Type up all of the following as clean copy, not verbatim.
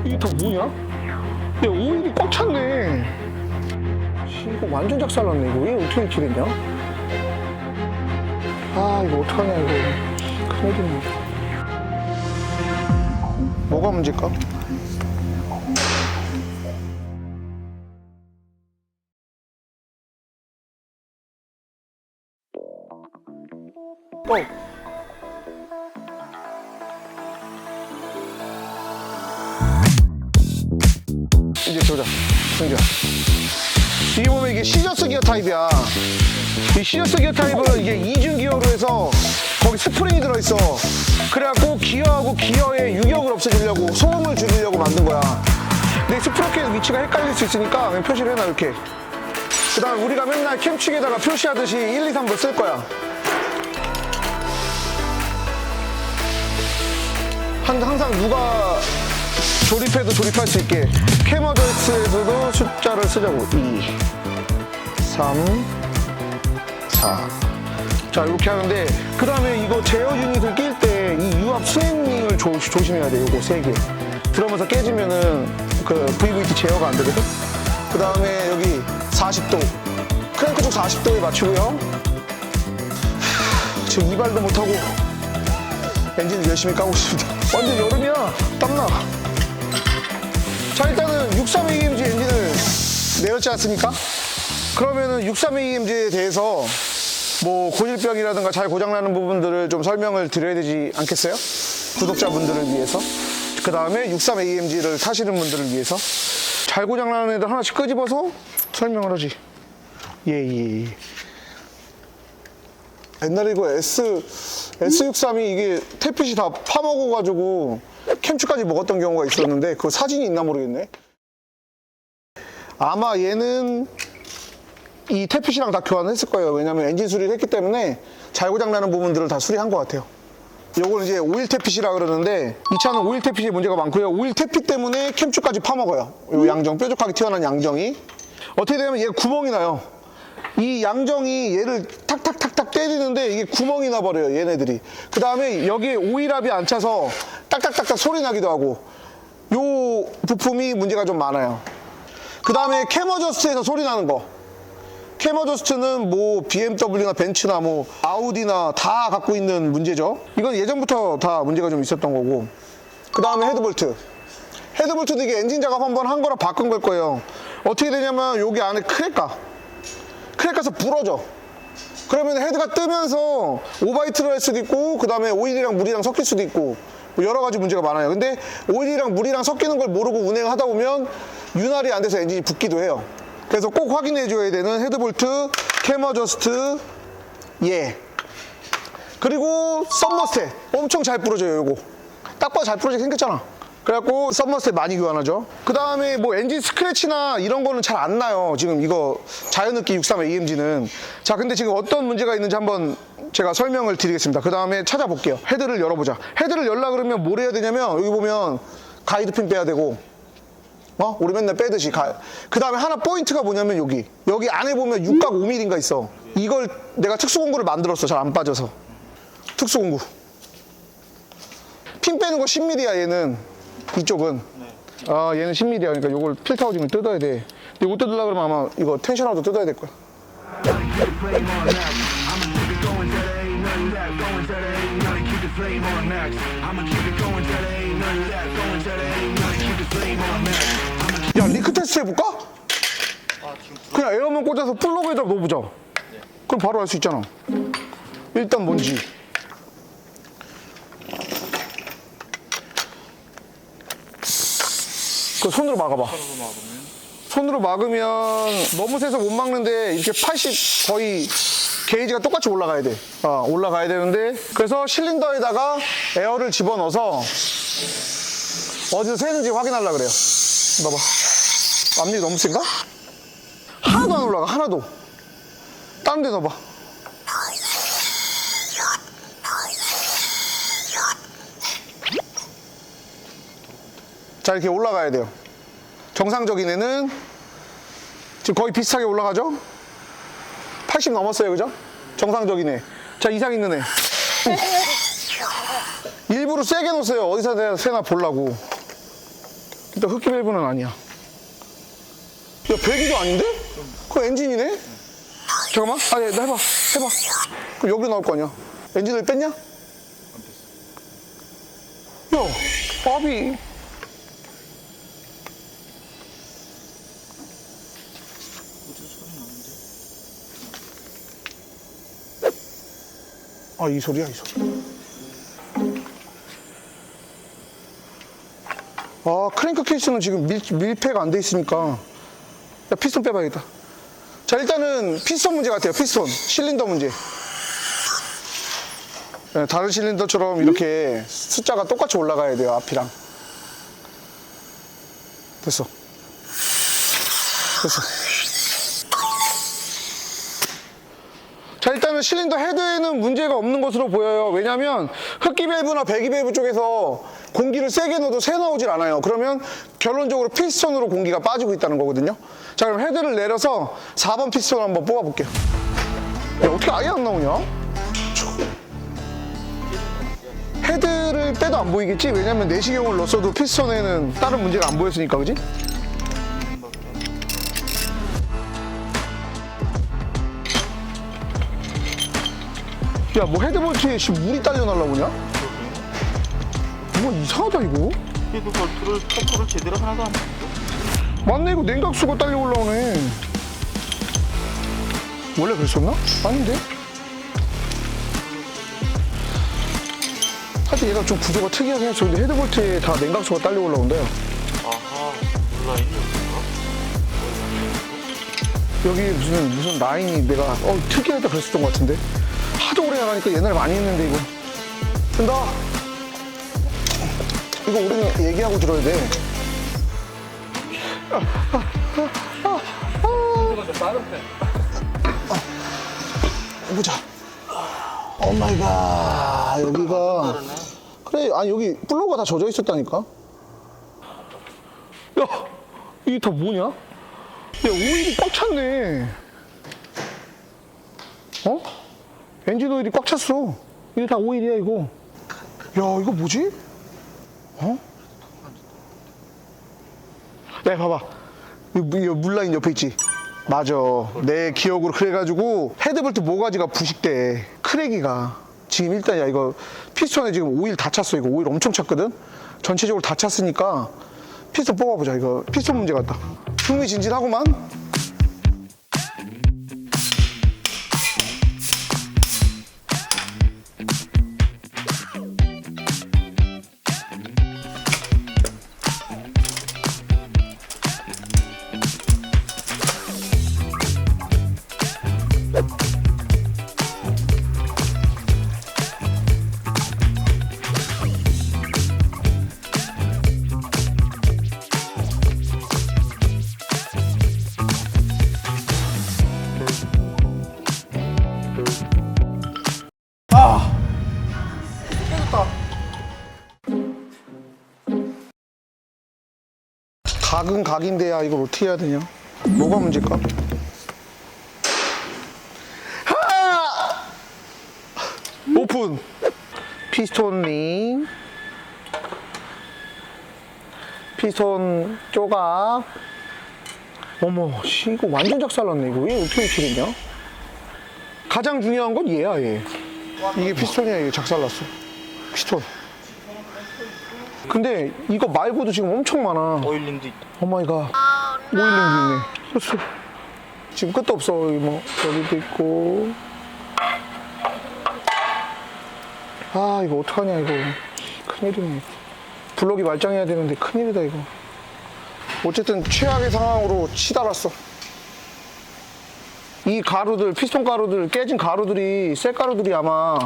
이게 다 뭐냐? 야, 오일이 꽉 찼네. 이거 완전 작살났네. 이거 왜 어떻게 이렇게 됐냐? 아, 이거 어떡하냐, 이거. 큰일이네. 뭐가 문제일까? 이제 보자, 승규야. 이게 보면 이게 시저스 기어 타입이야. 이 시저스 기어 타입은 이게 이중 기어로 해서 거기 스프링이 들어있어. 그래갖고 기어하고 기어의 유격을 없애주려고, 소음을 줄이려고 만든 거야. 근데 스프로켓 위치가 헷갈릴 수 있으니까 그냥 표시를 해놔, 이렇게. 그 다음에 우리가 맨날 캠축에다가 표시하듯이 1, 2, 3번 쓸 거야. 항상 누가 조립해도 조립할 수 있게 캐머저스에서도 숫자를 쓰자고. 2, 3, 4. 자, 이렇게 하는데, 그 다음에 이거 제어 유닛을 낄 때 이 유압 스냅링을 조심해야 돼. 요거 3개 들어오면서 깨지면은 그 VVT 제어가 안 되거든. 그 다음에 여기 40도 크랭크 쪽 40도에 맞추고요. 지금 이발도 못하고 엔진을 열심히 까고 있습니다. 완전 여름이야. 땀나. 자, 일단은 63AMG 엔진을 내렸지 않습니까? 그러면은 63AMG에 대해서 뭐 고질병이라든가 잘 고장나는 부분들을 좀 설명을 드려야 되지 않겠어요? 구독자분들을 위해서. 그 다음에 63AMG를 타시는 분들을 위해서 잘 고장나는 애들 하나씩 끄집어서 설명을 하지. 예. 옛날에 이거 S63이 이게 태핏이 다 파먹어가지고 캠추까지 먹었던 경우가 있었는데 그거 사진이 있나 모르겠네. 아마 얘는 이 태핏이랑 다 교환을 했을 거예요. 왜냐면 엔진 수리를 했기 때문에 잘 고장나는 부분들을 다 수리한 것 같아요. 요거는 이제 오일 태핏이라 그러는데 이 차는 오일 태핏이 문제가 많고요. 오일 태핏 때문에 캠추까지 파먹어요. 요 양정, 뾰족하게 튀어나온 양정이. 어떻게 되면 얘가 구멍이 나요. 이 양정이 얘를 탁탁탁탁 때리는데 이게 구멍이 나버려요, 얘네들이. 그 다음에 여기에 오일압이 안 차서 딱딱딱딱 소리 나기도 하고, 요 부품이 문제가 좀 많아요. 그 다음에 캠어저스트에서 소리 나는 거. 캠어저스트는 뭐 BMW나 벤츠나 뭐 아우디나 다 갖고 있는 문제죠. 이건 예전부터 다 문제가 좀 있었던 거고. 그 다음에 헤드볼트. 헤드볼트도 이게 엔진 작업 한번 한 거라 바꾼 걸 거예요. 어떻게 되냐면 여기 안에 크랙 가서 부러져. 그러면 헤드가 뜨면서 오바이트를 할 수도 있고, 그 다음에 오일이랑 물이랑 섞일 수도 있고, 뭐 여러 가지 문제가 많아요. 근데 오일이랑 물이랑 섞이는 걸 모르고 운행을 하다 보면 윤활이 안 돼서 엔진이 붓기도 해요. 그래서 꼭 확인해 줘야 되는 헤드볼트, 캠어저스트, 예. 그리고 썸머스텟 엄청 잘 부러져요. 요거 딱 봐도 잘 부러지게 생겼잖아. 그래갖고 썸머스텟 많이 교환하죠. 그 다음에 뭐 엔진 스크래치나 이런 거는 잘 안 나요. 지금 이거 자연흡기 63AMG는. 자, 근데 지금 어떤 문제가 있는지 한번 제가 설명을 드리겠습니다. 그 다음에 찾아볼게요. 헤드를 열어보자. 헤드를 열라 그러면 뭘 해야 되냐면 여기 보면 가이드핀 빼야 되고, 우리 맨날 빼듯이. 그 다음에 하나 포인트가 뭐냐면 여기 안에 보면 육각 5mm인가 있어. 이걸 내가 특수공구를 만들었어. 잘 안 빠져서. 특수공구. 핀 빼는 거 10mm야 얘는. 이쪽은. 얘는 10mm야. 그러니까 이걸 필터 하우징을 뜯어야 돼. 근데 이거 뜯으려고 그러면 아마 이거 텐션아웃도 뜯어야 될 거야. 야, 리크 테스트 해볼까? 그냥 에어만 꽂아서 플러그에다 넣어보자. 그럼 바로 알 수 있잖아. 일단 뭔지. 그 손으로 막아봐. 손으로 막으면 너무 세서 못 막는데 이렇게 80 거의 게이지가 똑같이 올라가야 돼. 올라가야 되는데, 그래서 실린더에다가 에어를 집어넣어서 어디서 새는지 확인하려고 그래요. 넣어봐. 압력이 너무 센가? 하나도 안 올라가. 하나도. 다른 데 넣어봐. 자, 이렇게 올라가야 돼요. 정상적인 애는 지금 거의 비슷하게 올라가죠? 80 넘었어요, 그죠? 정상적인 애. 자, 이상 있는 애. 일부러 세게 놓으세요. 어디서 새나 보려고. 일단 흡기 밸브는 아니야. 야, 배기도 아닌데? 그거 엔진이네? 잠깐만. 아, 나 해봐. 그럼 여기로 나올 거 아니야. 엔진을 뺐냐? 야, 밥이. 아, 이 소리야, 이 소리. 아, 크랭크 케이스는 지금 밀폐가 안 돼 있으니까. 야, 피스톤 빼봐야겠다. 자, 일단은 피스톤 문제 같아요. 피스톤. 실린더 문제. 네, 다른 실린더처럼 이렇게 숫자가 똑같이 올라가야 돼요. 앞이랑. 됐어. 자, 일단은 실린더 헤드에는 문제가 없는 것으로 보여요. 왜냐면 흡기 밸브나 배기 밸브 쪽에서 공기를 세게 넣어도 새 나오질 않아요. 그러면 결론적으로 피스톤으로 공기가 빠지고 있다는 거거든요. 자, 그럼 헤드를 내려서 4번 피스톤 한번 뽑아볼게요. 야, 어떻게 아예 안 나오냐? 헤드를 빼도 안 보이겠지? 왜냐면 내시경을 넣었어도 피스톤에는 다른 문제가 안 보였으니까, 그지? 야, 뭐 헤드볼트에 물이 딸려 날라오냐? 뭔가 이상하다, 이거. 헤드볼트를 펌프를 제대로 하나도 안 했는데? 맞네, 이거 냉각수가 딸려 올라오네. 원래 그랬었나? 아닌데? 하여튼 얘가 좀 구조가 특이하게 해서 근데 헤드볼트에 다 냉각수가 딸려 올라온대요. 아하, 온라인이 없나? 여기 무슨 라인이 내가 특이하다 그랬었던 것 같은데 하도 오래 나가니까 옛날에 많이 했는데 이거 된다. 이거 우리는 얘기하고 들어야 돼. 보자. 오 마이 갓. 여기가 그래. 아니 여기 플로우가 다 젖어 있었다니까. 야, 이게 다 뭐냐? 야, 오일이 꽉 찼네. 어? 엔진 오일이 꽉 찼어. 이게 다 오일이야, 이거. 야, 이거 뭐지? 어? 야, 봐봐. 이 물라인 옆에 있지? 맞아. 내 기억으로 그래가지고 헤드볼트 모가지가 부식돼. 크래기가. 지금 일단 야, 이거 피스톤에 지금 오일 다 찼어. 이거 오일 엄청 찼거든? 전체적으로 다 찼으니까 피스톤 뽑아보자. 이거 피스톤 문제 같다. 흥미진진하구만. 각은 각인데야 이걸 어떻게 해야 되냐? 뭐가 문제일까? 오픈! 피스톤 링, 피스톤 조각. 어머, 씨, 이거 완전 작살났네. 이거 왜 어떻게 이렇게 됐냐? 가장 중요한 건 얘야, 얘. 이게 피스톤이야. 이게 작살났어. 피스톤. 근데 이거 말고도 지금 엄청 많아. 오일링도 있다. 오마이갓. 오일링도 있네. 그렇어. 지금 끝도 없어. 여기 뭐 여기도 있고. 아, 이거 어떡하냐 이거. 큰일이네. 블럭이 말짱해야 되는데 큰일이다 이거. 어쨌든 최악의 상황으로 치달았어. 이 가루들, 피스톤 가루들, 깨진 가루들이, 새 가루들이 아마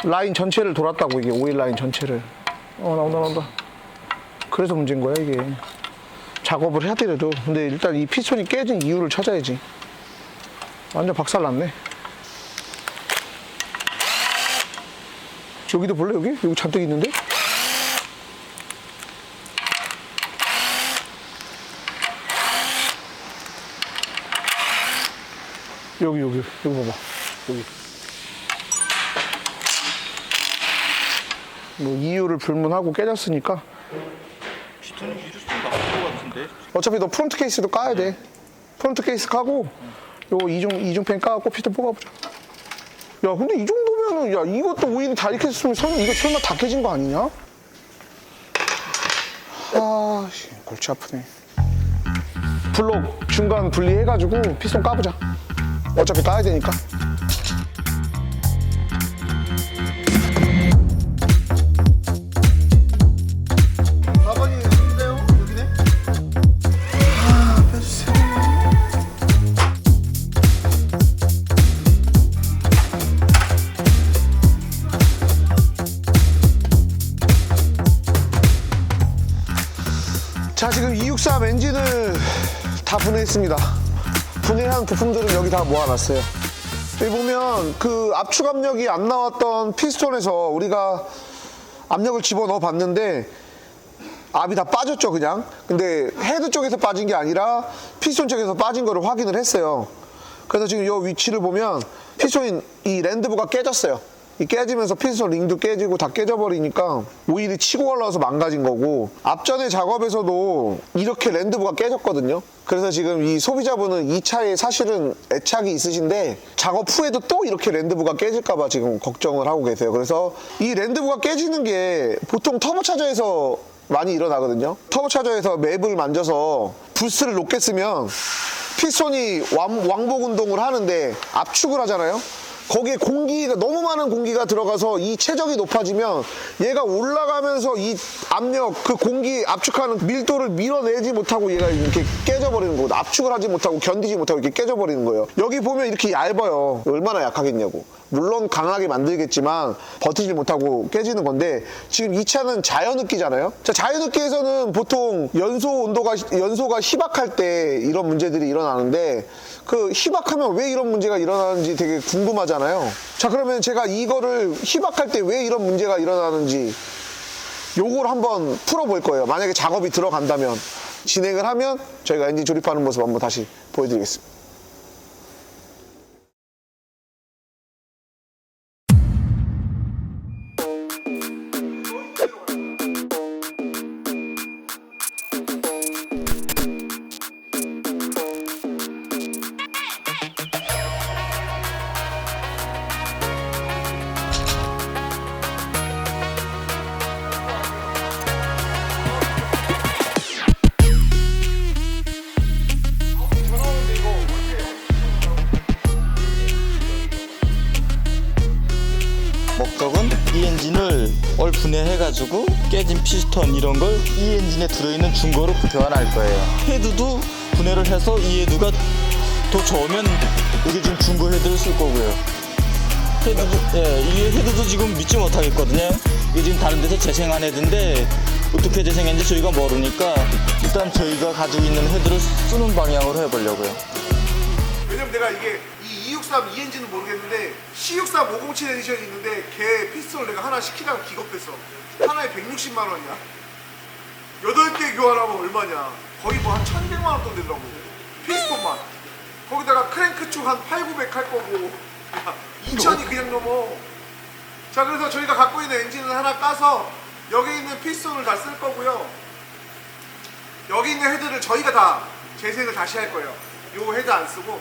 라인 전체를 돌았다고. 이게 오일 라인 전체를. 나온다. 그래서 문제인 거야 이게. 작업을 해야 되려도. 근데 일단 이 피스톤이 깨진 이유를 찾아야지. 완전 박살났네. 여기도 볼래? 여기 잔뜩 있는데? 여기 봐봐. 여기. 뭐 이유를 불문하고 깨졌으니까 피스톤이 위로 좀 나올 것 같은데. 어차피 너 프론트 케이스도 까야 돼. 프론트 케이스 까고 요거 이중팬 까고 피스톤 뽑아보자. 야 근데 이 정도면은 야 이것도 오일이 다 이렇게 했으면 이거 설마 다 깨진 거 아니냐? 아 골치 아프네. 블록 중간 분리해가지고 피스톤 까보자. 어차피 까야 되니까. 자 지금 263 엔진을 다 분해했습니다. 분해한 부품들은 여기 다 모아놨어요. 여기 보면 그 압축 압력이 안 나왔던 피스톤에서 우리가 압력을 집어넣어 봤는데 압이 다 빠졌죠 그냥. 근데 헤드 쪽에서 빠진 게 아니라 피스톤 쪽에서 빠진 거를 확인을 했어요. 그래서 지금 이 위치를 보면 피스톤 이 랜드부가 깨졌어요. 이 깨지면서 피스톤 링도 깨지고 다 깨져버리니까 오일이 치고 올라와서 망가진 거고, 앞전의 작업에서도 이렇게 랜드부가 깨졌거든요. 그래서 지금 이 소비자분은 이 차에 사실은 애착이 있으신데 작업 후에도 또 이렇게 랜드부가 깨질까봐 지금 걱정을 하고 계세요. 그래서 이 랜드부가 깨지는 게 보통 터보차저에서 많이 일어나거든요. 터보차저에서 맵을 만져서 부스를 높게 쓰면 피스톤이 왕복 운동을 하는데 압축을 하잖아요. 거기에 공기가 너무 많은 공기가 들어가서 이 최적이 높아지면 얘가 올라가면서 이 압력, 그 공기 압축하는 밀도를 밀어내지 못하고 얘가 이렇게 깨져버리는 거고, 압축을 하지 못하고 견디지 못하고 이렇게 깨져버리는 거예요. 여기 보면 이렇게 얇아요. 얼마나 약하겠냐고. 물론 강하게 만들겠지만 버티지 못하고 깨지는 건데, 지금 이 차는 자연흡기잖아요. 자, 자연흡기에서는 보통 연소가 희박할 때 이런 문제들이 일어나는데, 그 희박하면 왜 이런 문제가 일어나는지 되게 궁금하잖아요. 자, 그러면 제가 이거를 희박할 때 왜 이런 문제가 일어나는지 요걸 한번 풀어볼 거예요. 만약에 작업이 들어간다면, 진행을 하면 저희가 엔진 조립하는 모습 한번 다시 보여드리겠습니다. 목적은 이 엔진을 분해해가지고 깨진 피스톤 이런 걸 이 엔진에 들어있는 중고로 교환할 거예요. 헤드도 분해를 해서 이 헤드가 더 좋으면 여기 지금 중고 헤드를 쓸 거고요. 헤드도, 이 헤드도 지금 믿지 못하겠거든요. 이게 지금 다른 데서 재생한 헤드인데 어떻게 재생했는지 저희가 모르니까 일단 저희가 가지고 있는 헤드를 쓰는 방향으로 해보려고요. 왜냐면 내가 이게 이 263 이 엔진은 모르겠는데 C63 507 에디션이 있는데 걔 피스톤을 내가 하나 시키다가 기겁했어. 하나에 160만 원이야. 8개 교환하면 얼마냐. 거의 뭐 한 1200만 원 돈 되더라고. 피스톤만. 거기다가 크랭크 쪽 한 8, 900 할 거고 2000이 그냥 넘어. 자, 그래서 저희가 갖고 있는 엔진을 하나 까서 여기 있는 피스톤을 다 쓸 거고요. 여기 있는 헤드를 저희가 다 재생을 다시 할 거예요. 요 헤드 안 쓰고.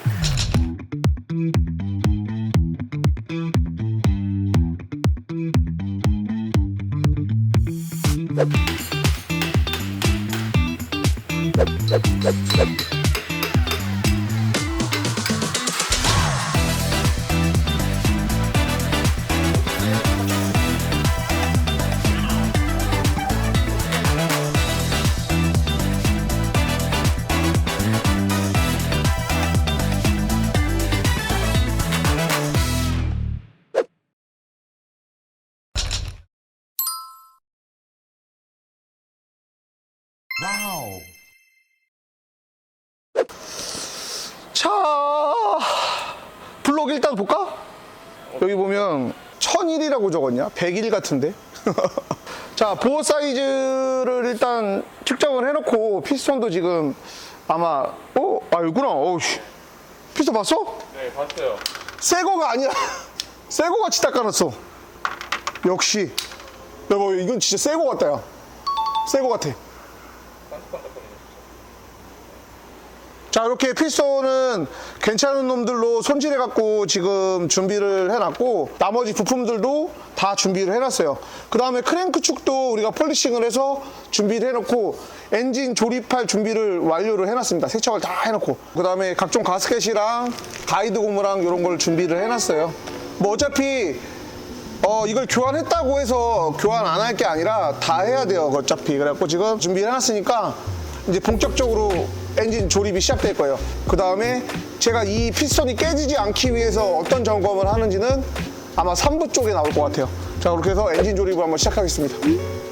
자, 블록 일단 볼까? 여기 보면 1001이라고 적었냐? 101 같은데? 자, 보어 사이즈를 일단 측정을 해놓고 피스톤도 지금 아마 여기구나. 어우씨, 피스톤 봤어? 네, 봤어요. 새 거가 아니야. 새 거 같이 닦아놨어. 역시 여보, 이건 진짜 새 거 같다, 야. 새 거 같아. 자, 이렇게 피스톤은 괜찮은 놈들로 손질해갖고 지금 준비를 해놨고, 나머지 부품들도 다 준비를 해놨어요. 그 다음에 크랭크 축도 우리가 폴리싱을 해서 준비를 해놓고, 엔진 조립할 준비를 완료를 해놨습니다. 세척을 다 해놓고. 그 다음에 각종 가스켓이랑 가이드 고무랑 이런 걸 준비를 해놨어요. 뭐 어차피 이걸 교환했다고 해서 교환 안 할 게 아니라 다 해야 돼요, 어차피. 그래갖고 지금 준비를 해놨으니까 이제 본격적으로 엔진 조립이 시작될 거예요. 그 다음에 제가 이 피스톤이 깨지지 않기 위해서 어떤 점검을 하는지는 아마 3부 쪽에 나올 것 같아요. 자, 그렇게 해서 엔진 조립을 한번 시작하겠습니다.